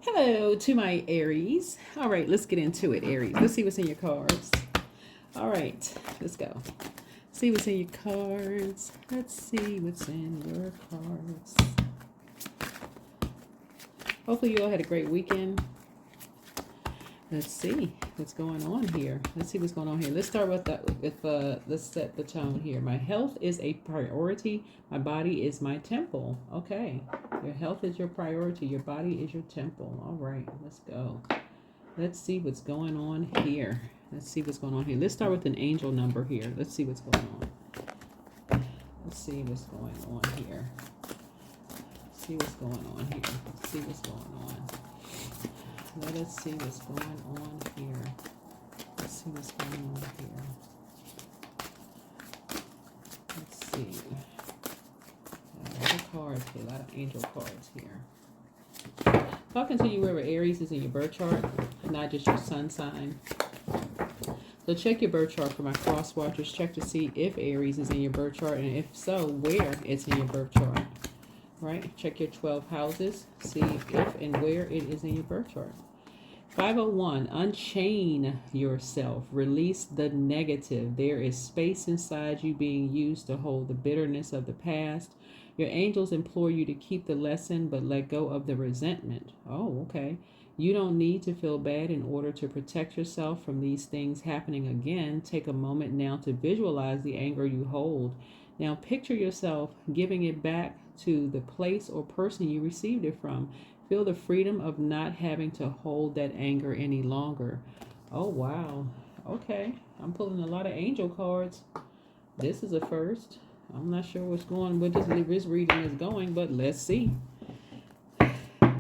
Hello to my Aries. All right, let's get into it, Aries. Let's see what's in your cards. All right, let's go. See what's in your cards. Let's see what's in your cards. Hopefully you all had a great weekend. Let's see what's going on here. Let's see what's going on here. Let's start with let's set the tone here. My health is a priority. My body is my temple. Okay. Your health is your priority. Your body is your temple. All right, let's go. Let's see what's going on here. Let's see what's going on here. Let's start with an angel number here. Let's see what's going on. Let's see what's going on here. See what's going on here. Let's see what's going on. Let us see what's going on here. Let's see what's going on here. Let's see. A lot of cards here, a lot of angel cards here. Talking to you wherever Aries is in your birth chart, not just your sun sign. So check your birth chart for my cross watchers. Check to see if Aries is in your birth chart, and if so, where it's in your birth chart. Right? Check your 12 houses. See if and where it is in your birth chart. 501, unchain yourself. Release the negative. There is space inside you being used to hold the bitterness of the past. Your angels implore you to keep the lesson, but let go of the resentment. Oh, okay. You don't need to feel bad in order to protect yourself from these things happening again. Take a moment now to visualize the anger you hold. Now picture yourself giving it back to the place or person you received it from. Feel the freedom of not having to hold that anger any longer. Oh, wow. Okay. I'm pulling a lot of angel cards. This is a first. I'm not sure what's going, where this reading is going, but let's see.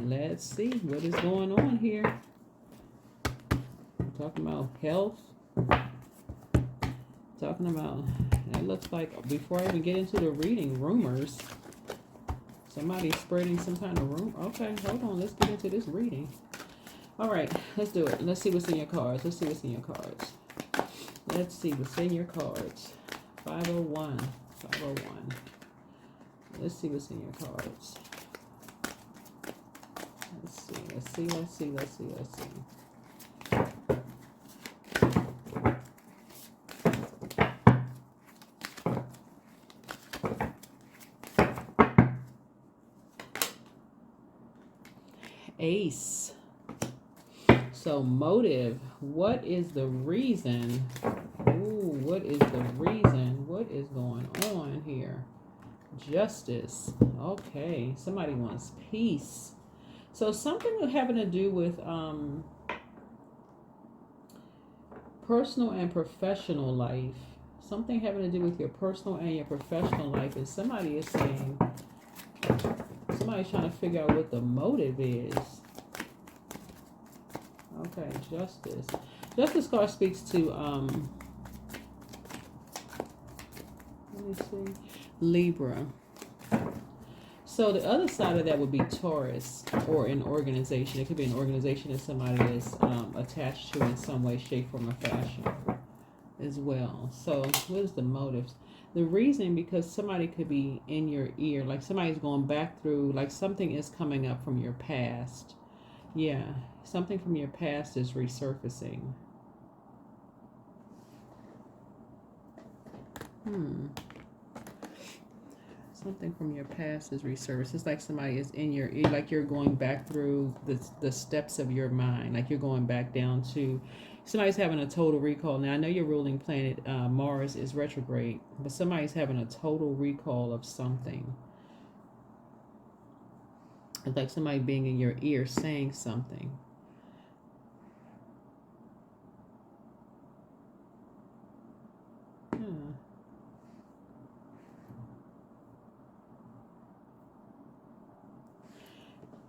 Let's see what is going on here. I'm talking about health. Talking about, it looks like, before I even get into the reading, rumors. Somebody's spreading some kind of rumor. Okay, hold on. Let's get into this reading. All right, let's do it. Let's see what's in your cards. Let's see what's in your cards. Let's see what's in your cards. 501. 501. Let's see what's in your cards. Let's see. Let's see. Let's see. Let's see. Let's see. Ace. So motive. What is the reason? Ooh, what is the reason? What is going on here? Justice. Okay. Somebody wants peace. So something having to do with personal and professional life. Something having to do with your personal and your professional life. And somebody is saying, somebody's trying to figure out what the motive is. Okay, justice. Justice card speaks to, let me see, Libra. So the other side of that would be Taurus, or an organization. It could be an organization that somebody is attached to in some way, shape, form, or fashion as well. So what is the motives? The reason, because somebody could be in your ear, like somebody's going back through, like something is coming up from your past. Yeah, something from your past is resurfacing. Something from your past is resurfacing. It's like somebody is in your ear, like you're going back through the steps of your mind, like you're going back down to, somebody's having a total recall. Now, I know your ruling planet, Mars, is retrograde, but somebody's having a total recall of something. It's like somebody being in your ear saying something.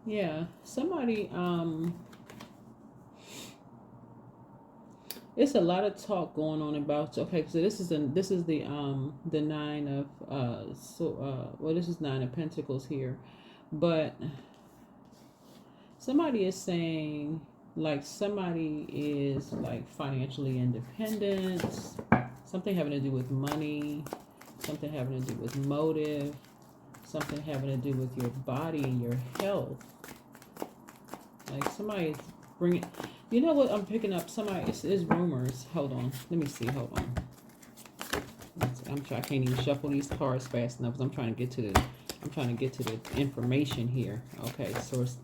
Yeah, somebody, it's a lot of talk going on about, okay, so this is the nine of well, this is nine of pentacles here, but somebody is saying, like, somebody is like financially independent, something having to do with money, something having to do with motive, something having to do with your body and your health. Like somebody's bringing, you know what I'm picking up? Somebody, it's rumors. Hold on. Let me see. Hold on. I can't even shuffle these cards fast enough because I'm trying to get to the information here. Okay, source,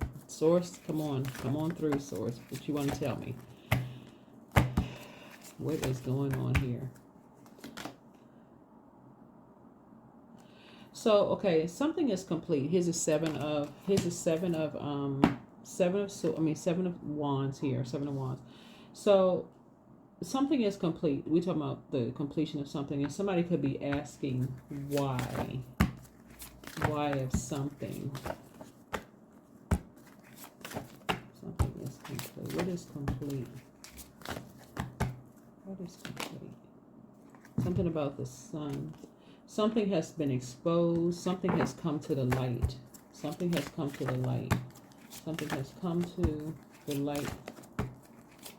come on through, source. What you want to tell me? What is going on here? So, okay, something is complete. Here's a seven of wands here, 7 of wands. So something is complete. We're talking about the completion of something, and somebody could be asking why of something. Something is complete. What is complete? What is complete? Something about the sun. Something has been exposed. Something has come to the light. Something has come to the light. Something has come to the light.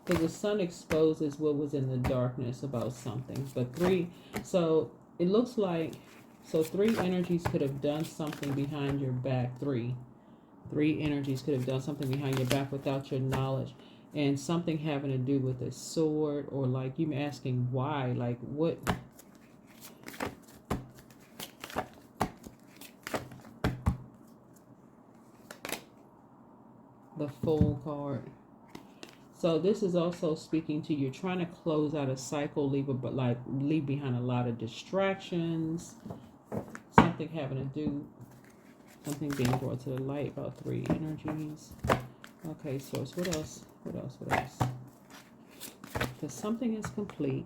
Because the sun exposes what was in the darkness about something. But so it looks like, so 3 energies could have done something behind your back. 3 energies could have done something behind your back without your knowledge. And something having to do with a sword, or like you asking why, like what. The Fool card. So this is also speaking to you trying to close out a cycle, leave behind a lot of distractions. Something having to do, something being brought to the light about 3 energies. Okay, source. What else? Because something is complete.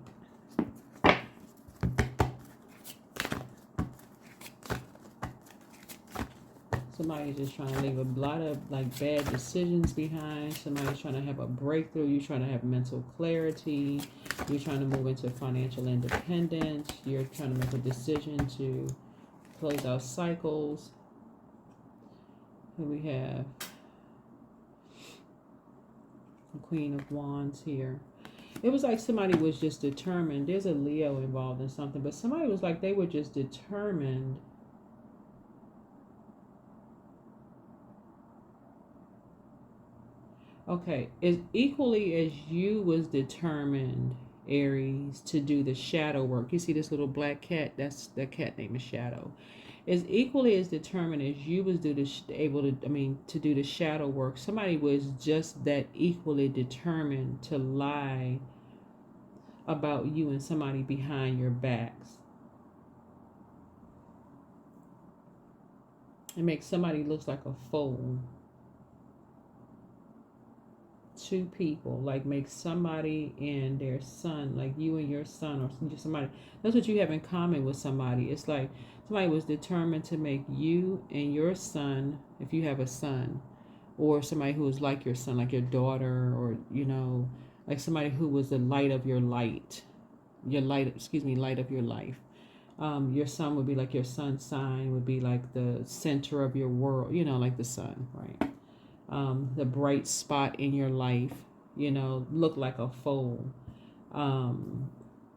Somebody's just trying to leave a lot of like bad decisions behind. Somebody's trying to have a breakthrough. You're trying to have mental clarity. You're trying to move into financial independence. You're trying to make a decision to close out cycles. Here we have the Queen of Wands here. It was like somebody was just determined. There's a Leo involved in something, but somebody was like they were just determined. Okay, as equally as you was determined, Aries, to do the shadow work. You see this little black cat? That's the cat name is Shadow. As equally as determined as you was to do the shadow work, somebody was just that equally determined to lie about you and somebody behind your backs. It makes somebody looks like a fool. 2 people, like make somebody and their son, like you and your son, or somebody. That's what you have in common with somebody. It's like somebody was determined to make you and your son, if you have a son, or somebody who was like your son, like your daughter, or like somebody who was the light of your light, light of your life. Your son would be like your sun sign, would be like the center of your world, like the sun, right? The bright spot in your life, look like a foal.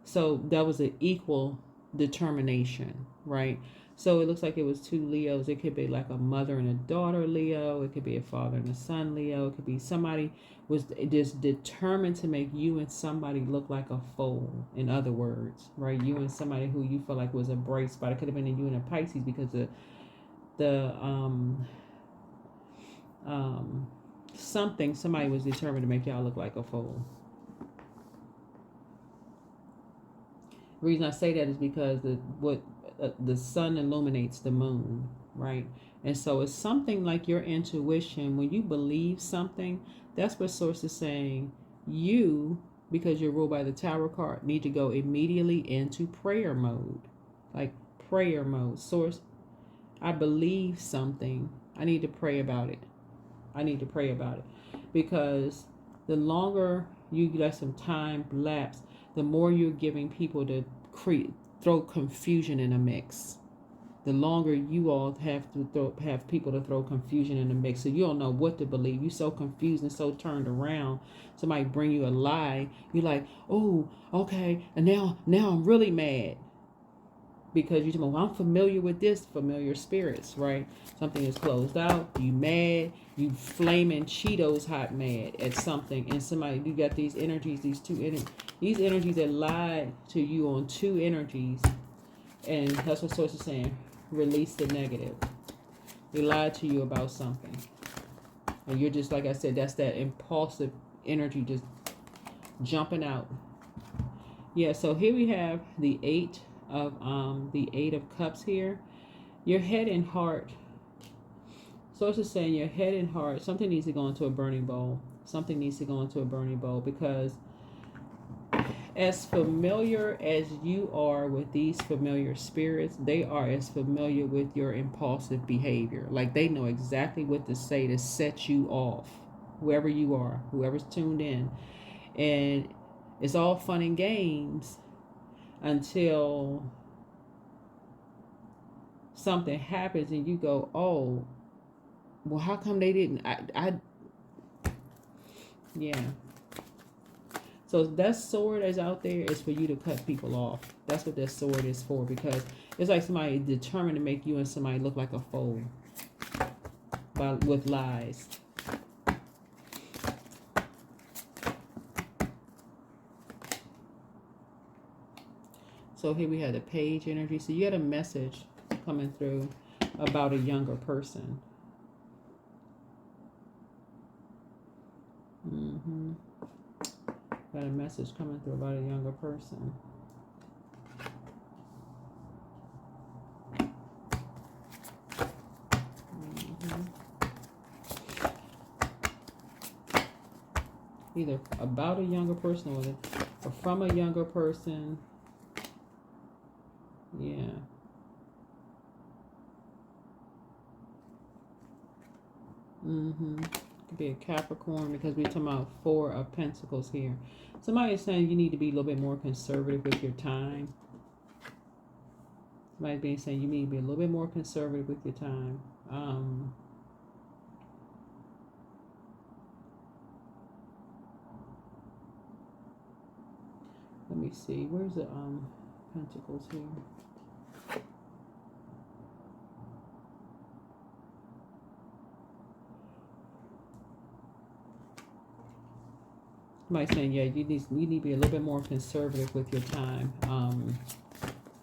So that was an equal determination, right? So it looks like it was 2 Leos. It could be like a mother and a daughter Leo. It could be a father and a son Leo. It could be somebody was just determined to make you and somebody look like a foal. In other words, right? You and somebody who you feel like was a bright spot. It could have been you and a Pisces, because somebody was determined to make y'all look like a fool. The reason I say that is because the sun illuminates the moon, right? And so it's something like your intuition. When you believe something, that's what source is saying. You, because you're ruled by the Tower card, need to go immediately into prayer mode. Like prayer mode. Source, I believe something. I need to pray about it. Because the longer you let some time lapse, the more you're giving people to throw confusion in a mix. The longer you all have people to throw confusion in the mix, so you don't know what to believe. You're so confused and so turned around. Somebody bring you a lie. You're like, oh, okay, and now I'm really mad. because you're talking, well, I'm familiar with this, familiar spirits, right? Something is closed out, you mad, you flaming Cheetos hot mad at something, and somebody, you got these energies, these energies that lied to you on two energies, and that's what Source is saying. Release the negative. They lied to you about something, and you're just, like I said, that's that impulsive energy just jumping out. Yeah, so here we have the Eight of Cups here. Your head and heart. Source is saying your head and heart, something needs to go into a burning bowl. Something needs to go into a burning bowl, because as familiar as you are with these familiar spirits, they are as familiar with your impulsive behavior. Like, they know exactly what to say to set you off, whoever you are, whoever's tuned in. And it's all fun and games until something happens and you go, oh, well, how come they didn't? Yeah. So that sword that's out there is for you to cut people off. That's what that sword is for, because it's like somebody determined to make you and somebody look like a foe with lies. So here we have the Page energy. So you had a message coming through about a younger person. Got a message coming through about a younger person. Either about a younger person or from a younger person. Yeah. Could be a Capricorn, because we're talking about Four of Pentacles here. Somebody is saying you need to be a little bit more conservative with your time. Somebody's being saying you need to be a little bit more conservative with your time. Let me see. Where's the Pentacles here? Somebody's saying, yeah, you need to be a little bit more conservative with your time.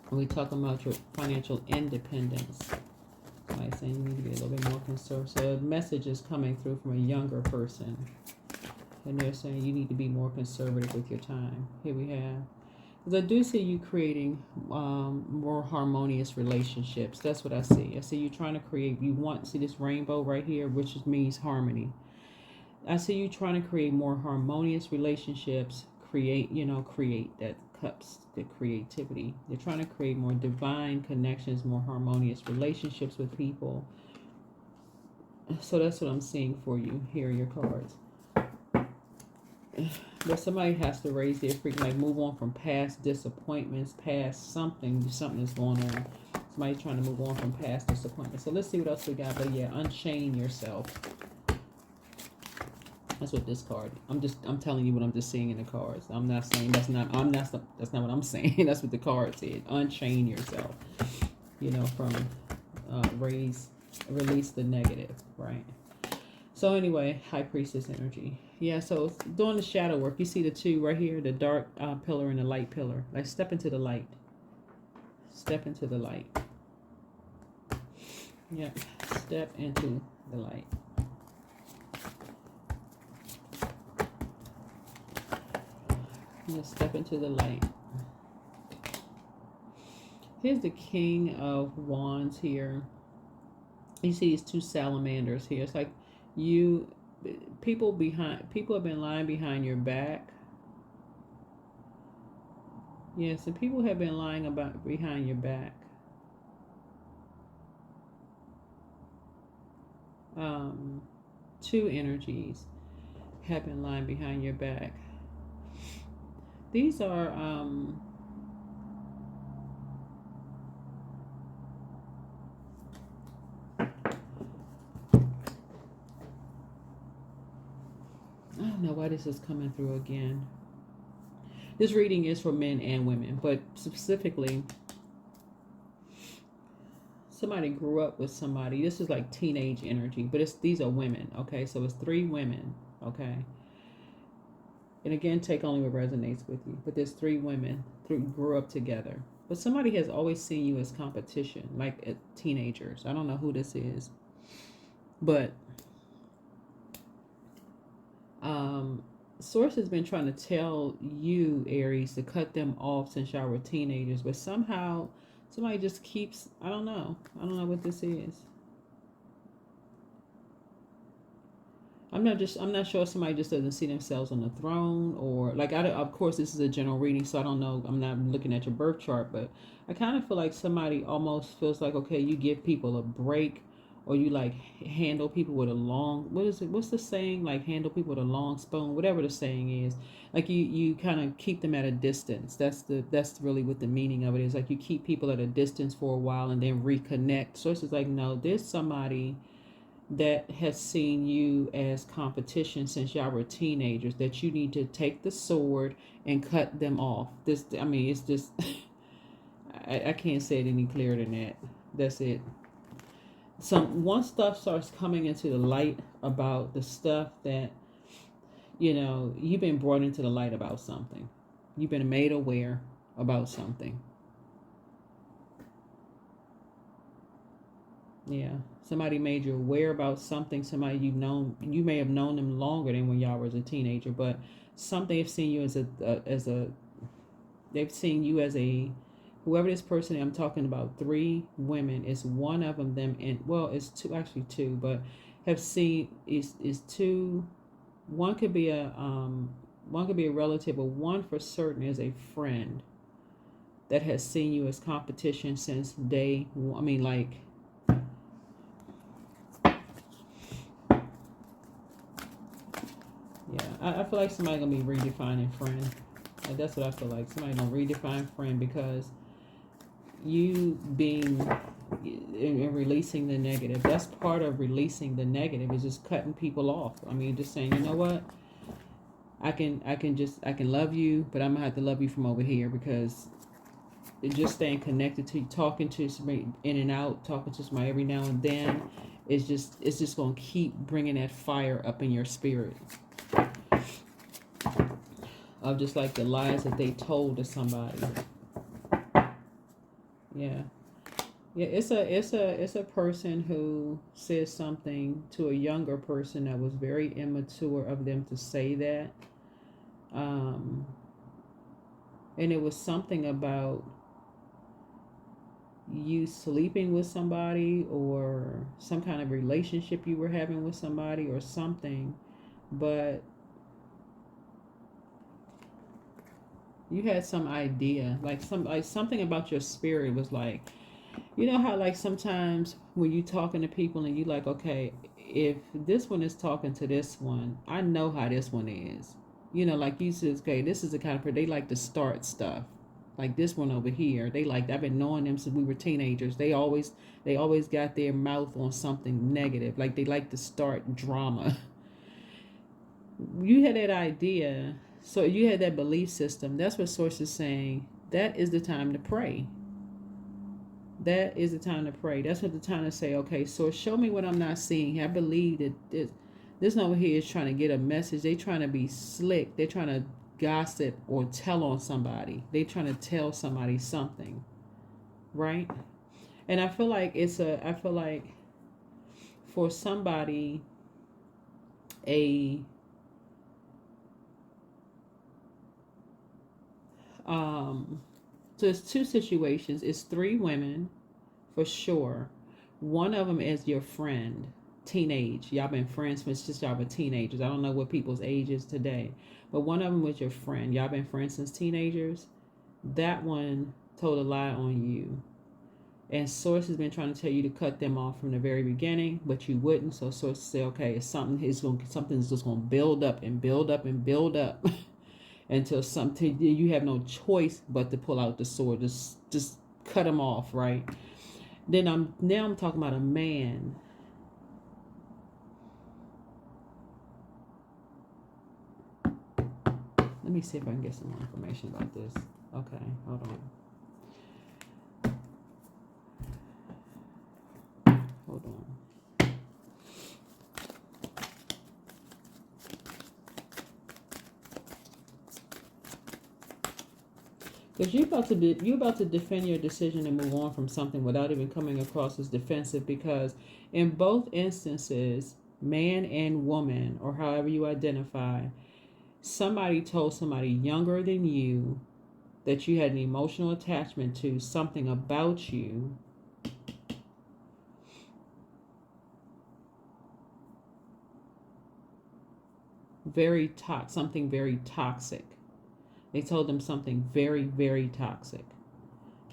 When we talk about your financial independence, somebody's saying you need to be a little bit more conservative. So a message is coming through from a younger person, and they're saying you need to be more conservative with your time. Here we have, because I do see you creating more harmonious relationships. That's what I see. I see you trying to create. See this rainbow right here, which means harmony. I see you trying to create more harmonious relationships, create that cups, the creativity. You're trying to create more divine connections, more harmonious relationships with people. So that's what I'm seeing for you. Here are your cards. But somebody has to raise their freaking, like, move on from past disappointments, past something is going on. Somebody trying to move on from past disappointments. So let's see what else we got. But yeah, unchain yourself. That's what this card. I'm telling you what I'm just seeing in the cards. I'm not saying that's not what I'm saying. That's what the card said. Unchain yourself. From release the negative, right? So anyway, High Priestess energy. Yeah, so doing the shadow work, you see the two right here, the dark pillar and the light pillar. Like, step into the light. Step into the light. Yeah, step into the light. Let's step into the light. Here's the King of Wands here. You see these two salamanders here. It's like people have been lying behind your back. Yes, and people have been lying behind your back. Two energies have been lying behind your back. These are I don't know why this is coming through again. This reading is for men and women, but specifically somebody grew up with somebody. This is like teenage energy, but these are women, okay? So it's 3 women, okay? And again, take only what resonates with you. But there's 3 women who grew up together. But somebody has always seen you as competition, like teenagers. I don't know who this is. But Source has been trying to tell you, Aries, to cut them off since y'all were teenagers. But somehow, somebody just keeps, I don't know. I don't know what this is. I'm not sure if somebody just doesn't see themselves on the throne, or like, of course this is a general reading, so I don't know, I'm not looking at your birth chart, but I kind of feel like somebody almost feels like, okay, you give people a break, or you like handle people with a long, what's the saying, like handle people with a long spoon, whatever the saying is, like you kind of keep them at a distance. That's really what the meaning of it is. Like you keep people at a distance for a while and then reconnect. So it's just like, no, there's somebody that has seen you as competition since y'all were teenagers, that you need to take the sword and cut them off. This, I mean, it's just, I can't say it any clearer than that. That's it. Once stuff starts coming into the light about the stuff that, you've been brought into the light about something. You've been made aware about something. Yeah. Somebody made you aware about something. Somebody you may have known them longer than when y'all was a teenager, but they've seen you they've seen you as a, whoever this person is. I'm talking about 3 women. Is one of them it's two, but have seen is 2. One could be a relative, but one for certain is a friend that has seen you as competition since day one. I mean, like, yeah, I feel like somebody gonna be redefining friend. Like, that's what I feel like. Somebody gonna redefine friend, because you being and releasing the negative. That's part of releasing the negative, is just cutting people off. I mean, just saying, you know what? I can love you, but I'm gonna have to love you from over here, because just staying connected to you, talking to somebody in and out, talking to somebody every now and then, it's just gonna keep bringing that fire up in your spirit of just like the lies that they told to somebody. Yeah. Yeah, it's a person who says something to a younger person that was very immature of them to say that. And it was something about you sleeping with somebody, or some kind of relationship you were having with somebody, or something, but you had some idea, like something about your spirit was like, you know how like sometimes when you talking to people and you like, okay, if this one is talking to this one, I know how this one is. Like you said, okay, this is the kind of, they like to start stuff. Like this one over here, I've been knowing them since we were teenagers. They always got their mouth on something negative. Like they like to start drama. You had that idea, so you had that belief system. That's what Source is saying. That is the time to pray. That is the time to pray. That's what the time to say, okay, so show me what I'm not seeing. I believe that this over here is trying to get a message. They're trying to be slick. They're trying to gossip or tell on somebody. They're trying to tell somebody something, right? And I feel like for somebody, so it's 2 situations. It's 3 women for sure. One of them is your friend, teenage. Y'all been friends since y'all were teenagers. I don't know what people's age is today, but one of them was your friend. Y'all been friends since teenagers. That one told a lie on you, and Source has been trying to tell you to cut them off from the very beginning, but you wouldn't. So Source say, okay, something's just gonna build up and build up and build up until you have no choice but to pull out the sword. Just cut them off, right? Then I'm talking about a man. Let me see if I can get some more information about this. Okay, hold on. on. Because you're about to defend your decision and move on from something without even coming across as defensive. Because in both instances, man and woman, or however you identify, somebody told somebody younger than you that you had an emotional attachment to something about you. Something very toxic. They told them something very, very toxic.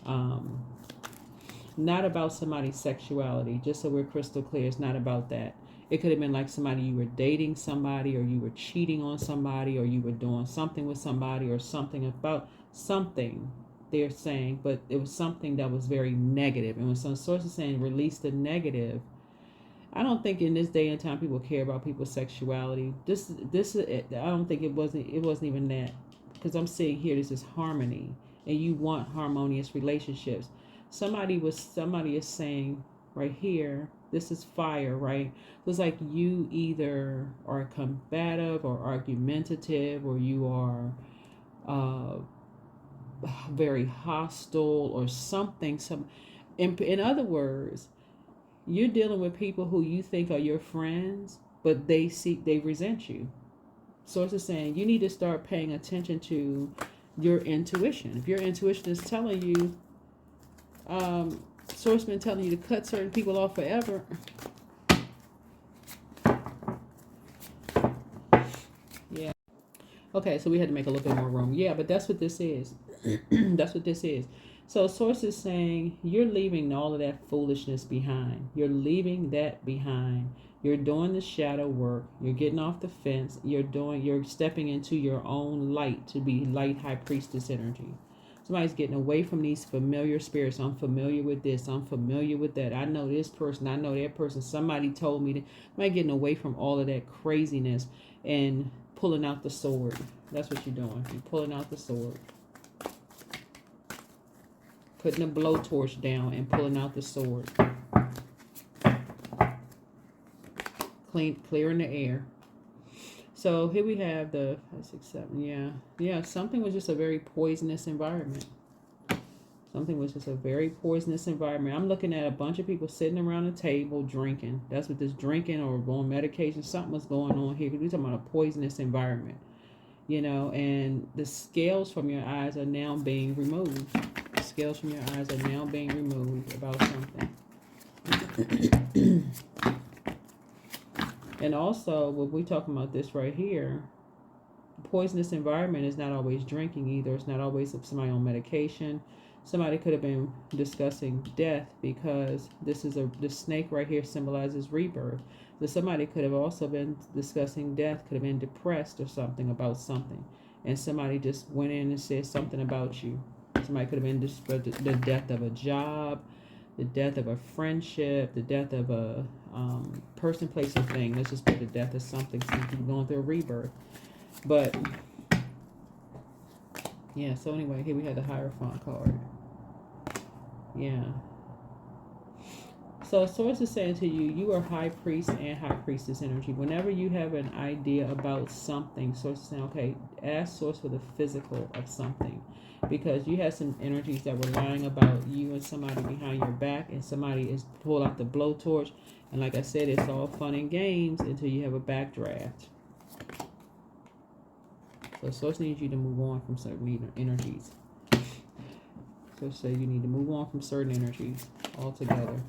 Not about somebody's sexuality, just so we're crystal clear. It's not about that. It could have been like somebody, you were dating somebody, or you were cheating on somebody, or you were doing something with somebody, or something about something they're saying, but it was something that was very negative. And when some sources saying release the negative, I don't think in this day and time people care about people's sexuality. I don't think it wasn't even that. Because I'm seeing here, this is harmony, and you want harmonious relationships. Somebody is saying right here, this is fire, right? So it's like you either are combative or argumentative, or you are very hostile or something. In other words, you're dealing with people who you think are your friends, but they resent you. Sources saying you need to start paying attention to your intuition. If your intuition is telling you, source been telling you to cut certain people off forever. Yeah. Okay, so we had to make a little bit more room. Yeah, but that's what this is. That's what this is. So source is saying you're leaving all of that foolishness behind. You're leaving that behind. You're doing the shadow work. You're getting off the fence. You're stepping into your own light to be light high priestess energy. Somebody's getting away from these familiar spirits. I'm familiar with this. I'm familiar with that. I know this person. I know that person. Somebody told me that. Somebody getting away from all of that craziness and pulling out the sword. That's what you're doing. You're pulling out the sword. Putting a blowtorch down and pulling out the sword. Clearing the air. So here we have the 5, 6, 7. Yeah. Something was just a very poisonous environment. Something was just a very poisonous environment. I'm looking at a bunch of people sitting around a table drinking. That's what this drinking or going medication. Something was going on here. We're talking about a poisonous environment. And the scales from your eyes are now being removed. The scales from your eyes are now being removed about something. And also, when we talking about this right here, poisonous environment is not always drinking either. It's not always somebody on medication. Somebody could have been discussing death, because this snake right here symbolizes rebirth. So somebody could have also been discussing death, could have been depressed or something about something. And somebody just went in and said something about you. Somebody could have been the death of a job, the death of a friendship, the death of a person, place, or thing. Let's just put the death of something going through a rebirth. But yeah, so anyway, here we have the Hierophant card. Yeah. So source is saying to you, you are high priest and high priestess energy. Whenever you have an idea about something, source is saying, okay, ask source for the physical of something. Because you had some energies that were lying about you and somebody behind your back, and somebody is pulled out the blowtorch. And like I said, it's all fun and games until you have a backdraft. So source needs you to move on from certain energies. Source says you need to move on from certain energies altogether.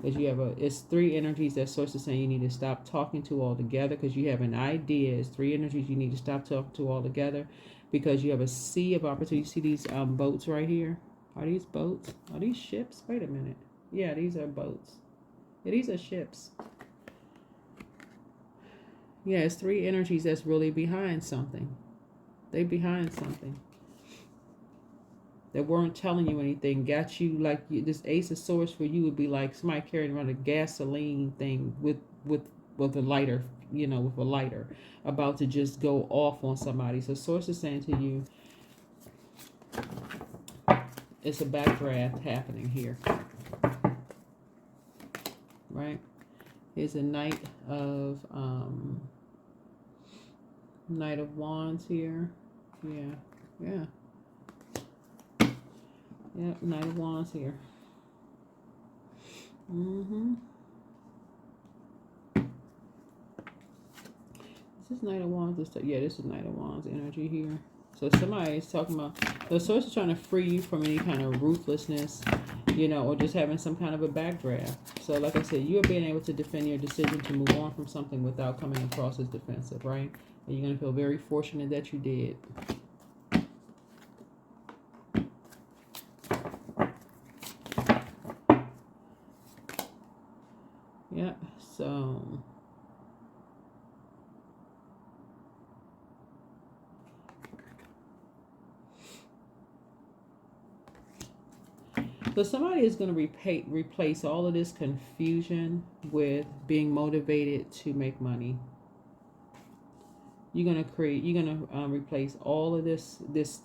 Because it's 3 energies that source is saying you need to stop talking to altogether, because you have an idea. It's 3 energies you need to stop talking to altogether, because you have a sea of opportunity. You see these boats right here? Are these boats? Are these ships? Wait a minute. Yeah, these are boats. Yeah, these are ships. Yeah, it's 3 energies that's really behind something. They behind something. That weren't telling you anything, got you like this Ace of Swords for you would be like somebody carrying around a gasoline thing with a lighter, with a lighter, about to just go off on somebody. So source is saying to you, it's a backdraft happening here. right? Here's a Knight of Wands here. Yeah. Yep, Knight of Wands here. Is this Knight of Wands? Yeah, this is Knight of Wands energy here. So somebody is talking about, the source is trying to free you from any kind of ruthlessness, you know, or just having some kind of a backdraft. So like I said, you're being able to defend your decision to move on from something without coming across as defensive, right? And you're going to feel very fortunate that you did. Yeah, so somebody is going to replace all of this confusion with being motivated to make money. You're going to replace all of this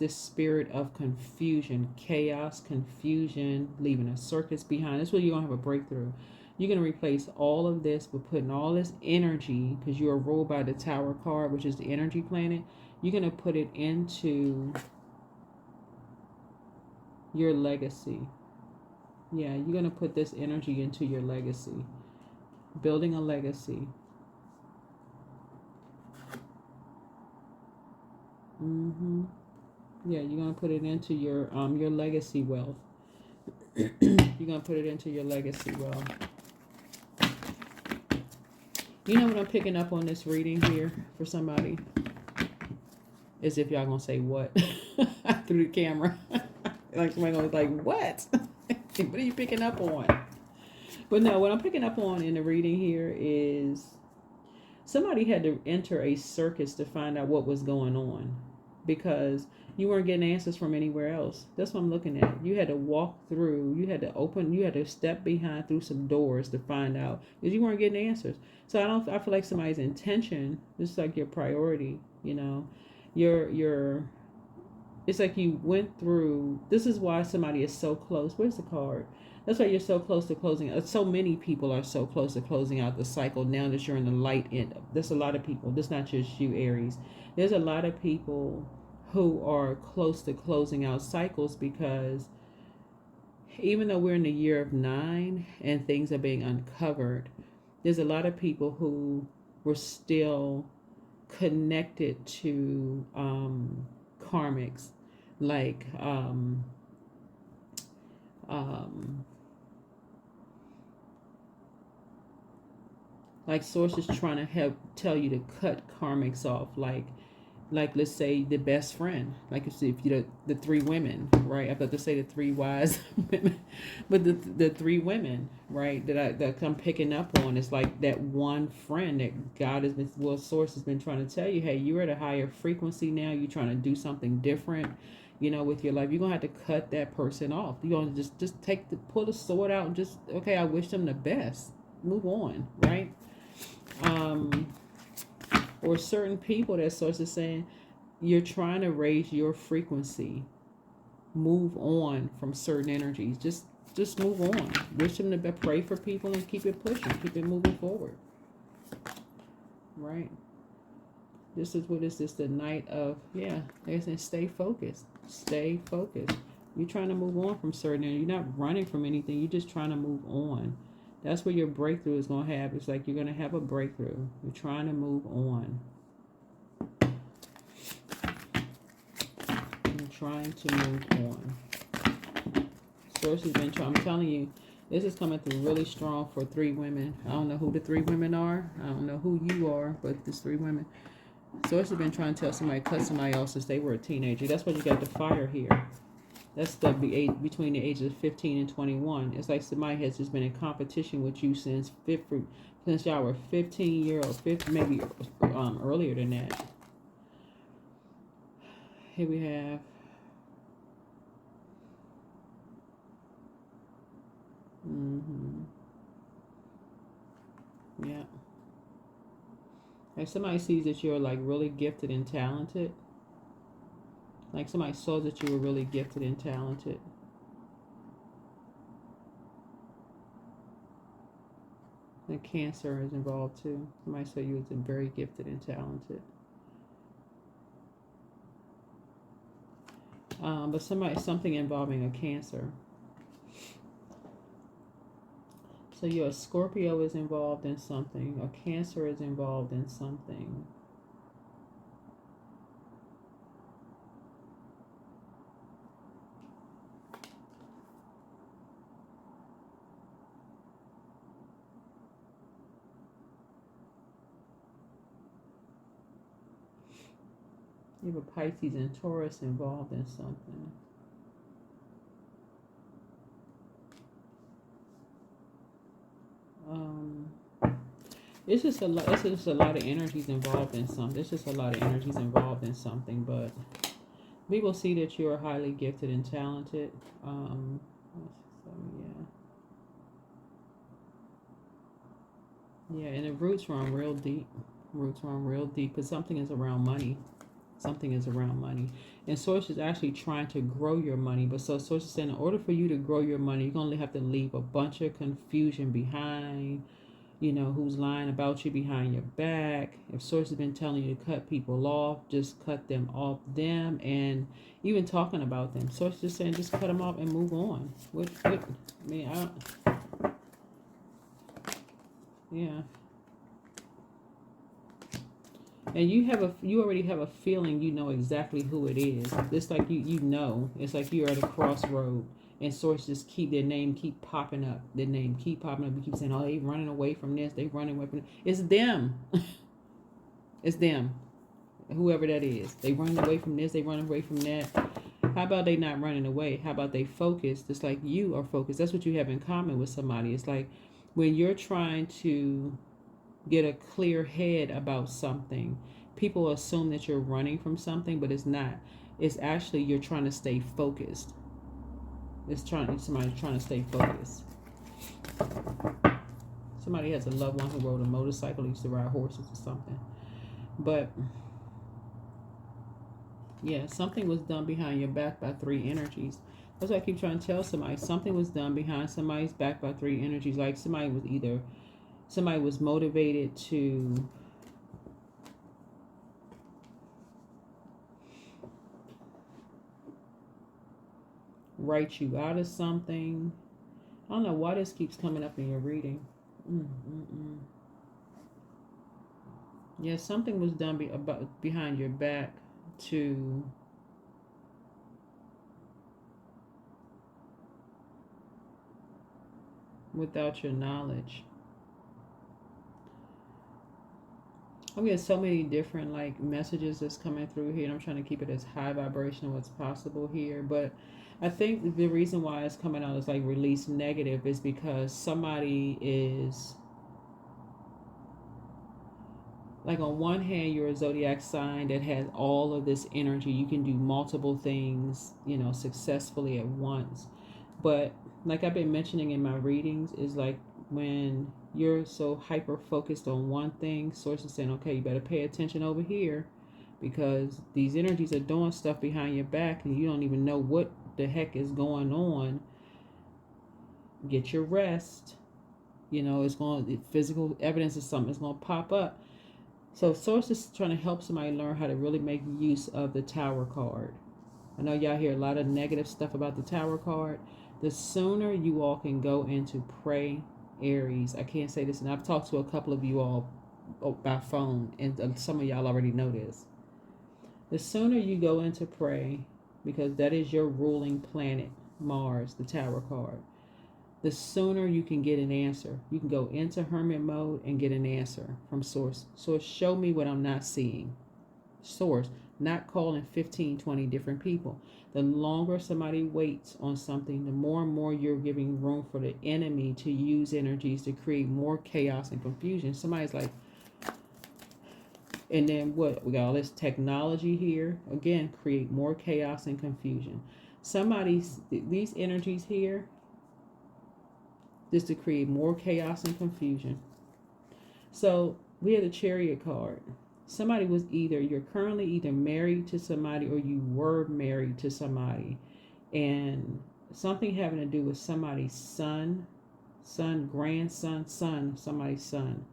spirit of confusion, chaos, confusion, leaving a circus behind. That's where you're going to have a breakthrough. You're going to replace all of this with putting all this energy, because you are ruled by the Tower card, which is the energy planet. You're going to put it into your legacy. Yeah, you're going to put this energy into your legacy. Building a legacy. Yeah, you're going to put it into your legacy wealth. You're going to put it into your legacy wealth. You know what I'm picking up on this reading here for somebody? As if y'all going to say what? Through the camera. Like somebody going to be like, what? What are you picking up on? But no, what I'm picking up on in the reading here is somebody had to enter a circus to find out what was going on, because you weren't getting answers from anywhere else. That's what I'm looking at. You had to walk through, you had to step behind through some doors to find out, because you weren't getting answers. So I feel like somebody's intention, this is like your priority, you know, it's like you went through, this is why somebody is so close. Where's the card? That's why you're so close to closing. So many people are so close to closing out the cycle now that you're in the light end. There's a lot of people. This is not just you, Aries. There's a lot of people who are close to closing out cycles, because even though we're in the year of 9 and things are being uncovered, there's a lot of people who were still connected to karmics, like sources trying to help tell you to cut karmics off, like let's say the best friend, like if you the 3 women, right? I thought to say the 3 wise women, but the 3 women, right, that I'm picking up on is like that one friend that God has been, well, source has been trying to tell you, hey, you're at a higher frequency now. You're trying to do something different, you know, with your life. You're gonna have to cut that person off. You're gonna just pull the sword out and just, okay, I wish them the best. Move on, right? Or certain people that source is saying, you're trying to raise your frequency. Move on from certain energies. Just move on. Wish them the best. Pray for people and keep it pushing. Keep it moving forward. Right. This is what is this, the night of, yeah, they're saying stay focused. Stay focused. You're trying to move on from certain energies. You're not running from anything. You're just trying to move on. That's where your breakthrough is going to have. It's like you're going to have a breakthrough. You're trying to move on. You're trying to move on. Source has been trying. I'm telling you, this is coming through really strong for 3 women. I don't know who the 3 women are. I don't know who you are, but there's 3 women. Source has been trying to tell somebody, cut somebody else since they were a teenager. That's why you got the fire here. That's the between the ages of 15 and 21. It's like somebody has just been in competition with you since y'all were 15-year-old, maybe earlier than that. Here we have yeah. Like somebody sees that you're like really gifted and talented. Like somebody saw that you were really gifted and talented. . The Cancer is involved too. Somebody say you was very gifted and talented. But something involving a Cancer. So your Scorpio is involved in something. A Cancer is involved in something. You have a Pisces and Taurus involved in something. It's just a lot. It's just a lot of energies involved in something. It's just a lot of energies involved in something. But we will see that you are highly gifted and talented. So yeah, and the roots run real deep. Roots run real deep because something is around money. Something is around money. And Source is actually trying to grow your money. But so Source is saying in order for you to grow your money, you're going to have to leave a bunch of confusion behind. You know, who's lying about you behind your back. If Source has been telling you to cut people off, just cut them off them. And even talking about them. Source is just saying just cut them off and move on. Yeah. And you already have a feeling you know exactly who it is. It's like you know. It's like you're at a crossroad. And Source just their name keep popping up. Their name keep popping up. You keep saying, oh, they running away from this. They running away from this. It's them. It's them. Whoever that is. They running away from this. They running away from that. How about they not running away? How about they focused? Just like you are focused. That's what you have in common with somebody. It's like when you're trying to get a clear head about something, people assume that you're running from something, but it's not. It's actually you're trying to stay focused. Somebody's trying to stay focused. Somebody has a loved one who rode a motorcycle, used to ride horses or something. But yeah, something was done behind your back by 3 energies. That's why I keep trying to tell somebody something was done behind somebody's back by 3 energies. Like somebody was motivated to write you out of something. I don't know why this keeps coming up in your reading. Yeah, something was done behind your back to without your knowledge. I'm getting so many different like messages that's coming through here, and I'm trying to keep it as high vibrational as possible here. But I think the reason why it's coming out as like release negative is because somebody is like, on one hand, you're a zodiac sign that has all of this energy. You can do multiple things, you know, successfully at once. But like I've been mentioning in my readings, is like when you're so hyper focused on one thing, Source is saying, okay, you better pay attention over here because these energies are doing stuff behind your back and you don't even know what the heck is going on. Get your rest. You know, physical evidence of something is going to pop up. So Source is trying to help somebody learn how to really make use of the Tower card. I know y'all hear a lot of negative stuff about the Tower card. The sooner you all can go into pray, Aries. I can't say this, and I've talked to a couple of you all by phone, and some of y'all already know this. The sooner you go into pray, because that is your ruling planet, Mars, the Tower card, the sooner you can get an answer. You can go into hermit mode and get an answer from Source. Source, show me what I'm not seeing. Source, not calling 15, 20 different people. The longer somebody waits on something, the more and more you're giving room for the enemy to use energies to create more chaos and confusion. Somebody's like, and then what? We got all this technology here. Again, create more chaos and confusion. These energies here, just to create more chaos and confusion. So we had the Chariot card. Somebody was you're currently either married to somebody or you were married to somebody. And something having to do with somebody's son son, grandson, son, somebody's son.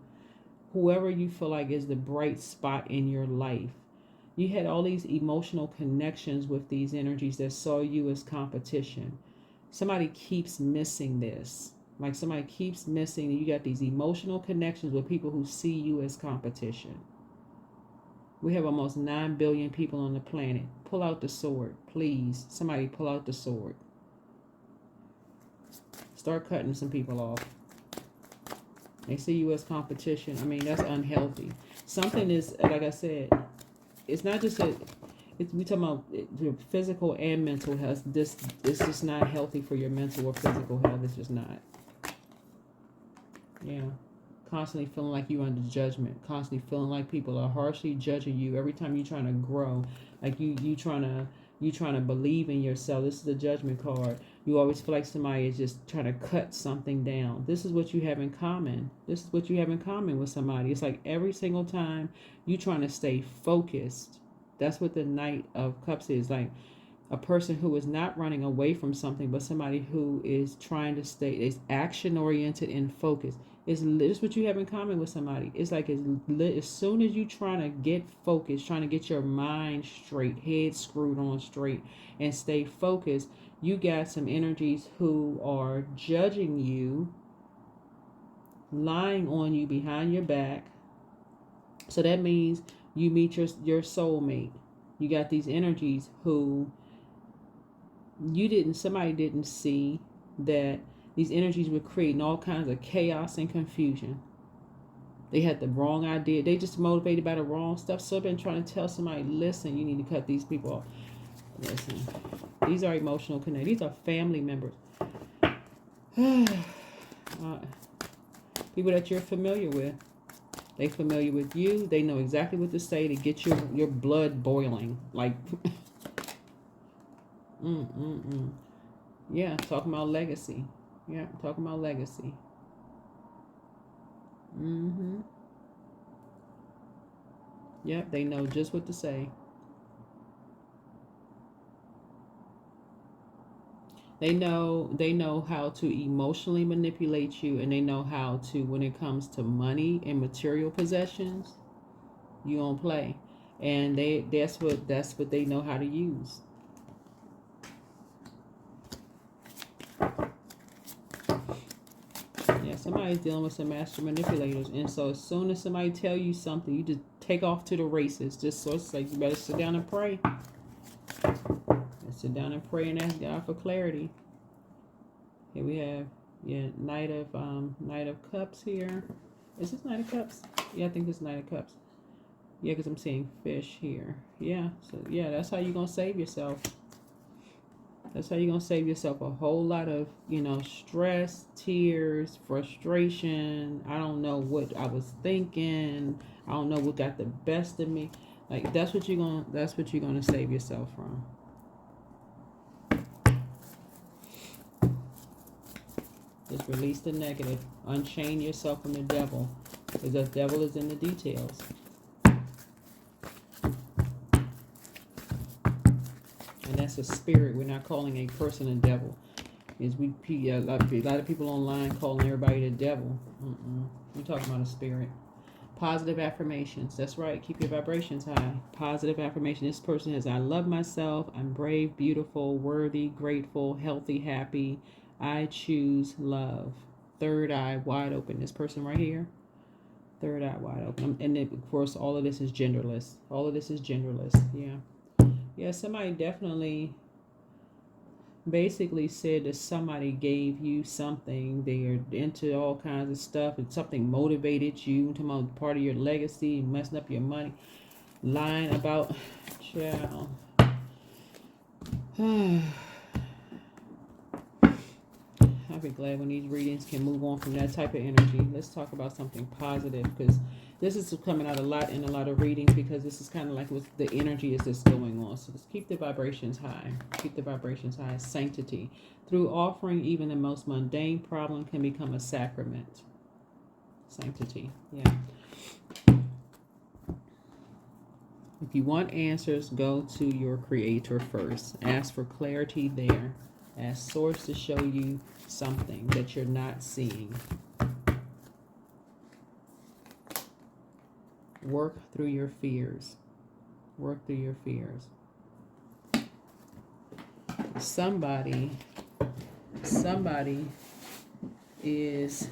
Whoever you feel like is the bright spot in your life. You had all these emotional connections with these energies that saw you as competition. Somebody keeps missing this. Like somebody keeps missing, you got these emotional connections with people who see you as competition. We have almost 9 billion people on the planet. Pull out the sword, please. Somebody pull out the sword. Start cutting some people off. They see you as competition. I mean, that's unhealthy. Something is, like I said, it's not just we talking about your physical and mental health. This is just not healthy for your mental or physical health. It's just not. Yeah. Constantly feeling like you're under judgment. Constantly feeling like people are harshly judging you every time you're trying to grow. Like you trying to believe in yourself. This is the judgment card. You always feel like somebody is just trying to cut something down. This is what you have in common. This is what you have in common with somebody. It's like every single time you trying to stay focused. That's what the Knight of Cups is. Like a person who is not running away from something, but somebody who is trying to stay, is action oriented and focused. It's what you have in common with somebody. It's like as soon as you trying to get focused, trying to get your mind straight, head screwed on straight, and stay focused, you got some energies who are judging you, lying on you behind your back. So that means you meet your soulmate. You got these energies who somebody didn't see that these energies were creating all kinds of chaos and confusion. They had the wrong idea. They just motivated by the wrong stuff. So I've been trying to tell somebody, listen, you need to cut these people off. Listen, these are emotional connections. These are family members. People that you're familiar with. They familiar with you. They know exactly what to say to get your blood boiling. Like, yeah, talking about legacy. Yeah, talking about legacy. Yep, they know just what to say. They know how to emotionally manipulate you, and they know how to, when it comes to money and material possessions, you don't play. And that's what they know how to use. Yeah, somebody's dealing with some master manipulators, and so as soon as somebody tell you something, you just take off to the races. Just so it's like you better sit down and pray. Sit down and pray and ask God for clarity. Here we have Knight of Cups here. Is this Knight of Cups? Yeah, I think this is Knight of Cups. Yeah, because I'm seeing fish here. Yeah, so yeah, that's how you're gonna save yourself. That's how you're gonna save yourself a whole lot of, stress, tears, frustration. I don't know what I was thinking. I don't know what got the best of me. Like that's what you're gonna save yourself from. Just release the negative. Unchain yourself from the devil. Because the devil is in the details. And that's a spirit. We're not calling a person a devil. A lot of people online calling everybody the devil. We're talking about a spirit. Positive affirmations. That's right. Keep your vibrations high. Positive affirmation. This person is, I love myself. I'm brave, beautiful, worthy, grateful, healthy, happy. I choose love. Third eye wide open. This person right here. Third eye wide open. And then, of course, all of this is genderless. All of this is genderless. Yeah. Yeah, somebody definitely basically said that somebody gave you something. They're into all kinds of stuff. And something motivated you. Talking about part of your legacy. Messing up your money. Lying about. Child. I'll be glad when these readings can move on from that type of energy. Let's talk about something positive, because this is coming out a lot in a lot of readings, because this is kind of like what the energy is that's going on. So let's keep the vibrations high. Keep the vibrations high. Sanctity. Through offering, even the most mundane problem can become a sacrament. Sanctity. Yeah. If you want answers, go to your creator first. Ask for clarity there. Ask Source to show you something that you're not seeing. Work through your fears. Work through your fears. Somebody is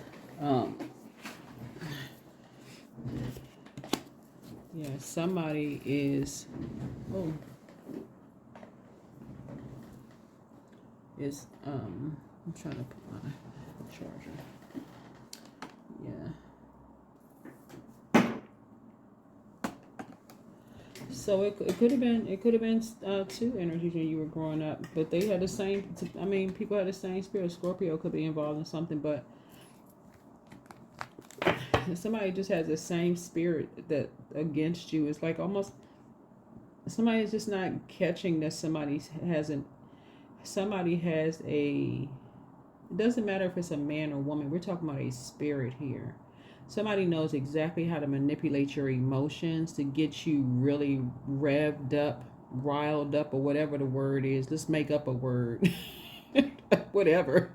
yeah, somebody is I'm trying to put my charger. Yeah. So it could have been two energies when you were growing up, but they had the same. I mean, people had the same spirit. Scorpio could be involved in something, but somebody just has the same spirit that against you. It's like almost somebody's just not catching that somebody has a. It doesn't matter if it's a man or woman. We're talking about a spirit here. Somebody knows exactly how to manipulate your emotions to get you really revved up, riled up, or whatever the word is. Let's make up a word. Whatever.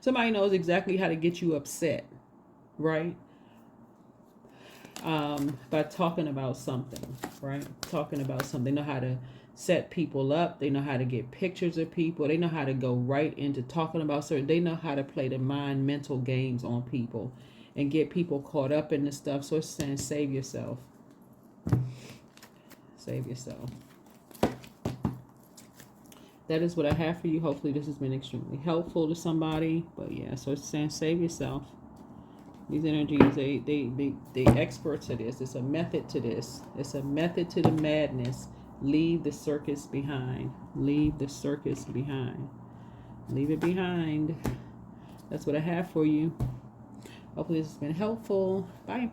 Somebody knows exactly how to get you upset, right? By talking about something, right? Talking about something. They know how to set people up. They know how to get pictures of people. They know how to go right into talking about certain. They know how to play the mental games on people and get people caught up in the stuff. So it's saying save yourself. Save yourself. That is what I have for you. Hopefully this has been extremely helpful to somebody. But yeah, so it's saying save yourself. These energies, they experts at this. It's a method to this. It's a method to the madness. Leave the circus behind. Leave the circus behind. Leave it behind. That's what I have for you. Hopefully this has been helpful. Bye.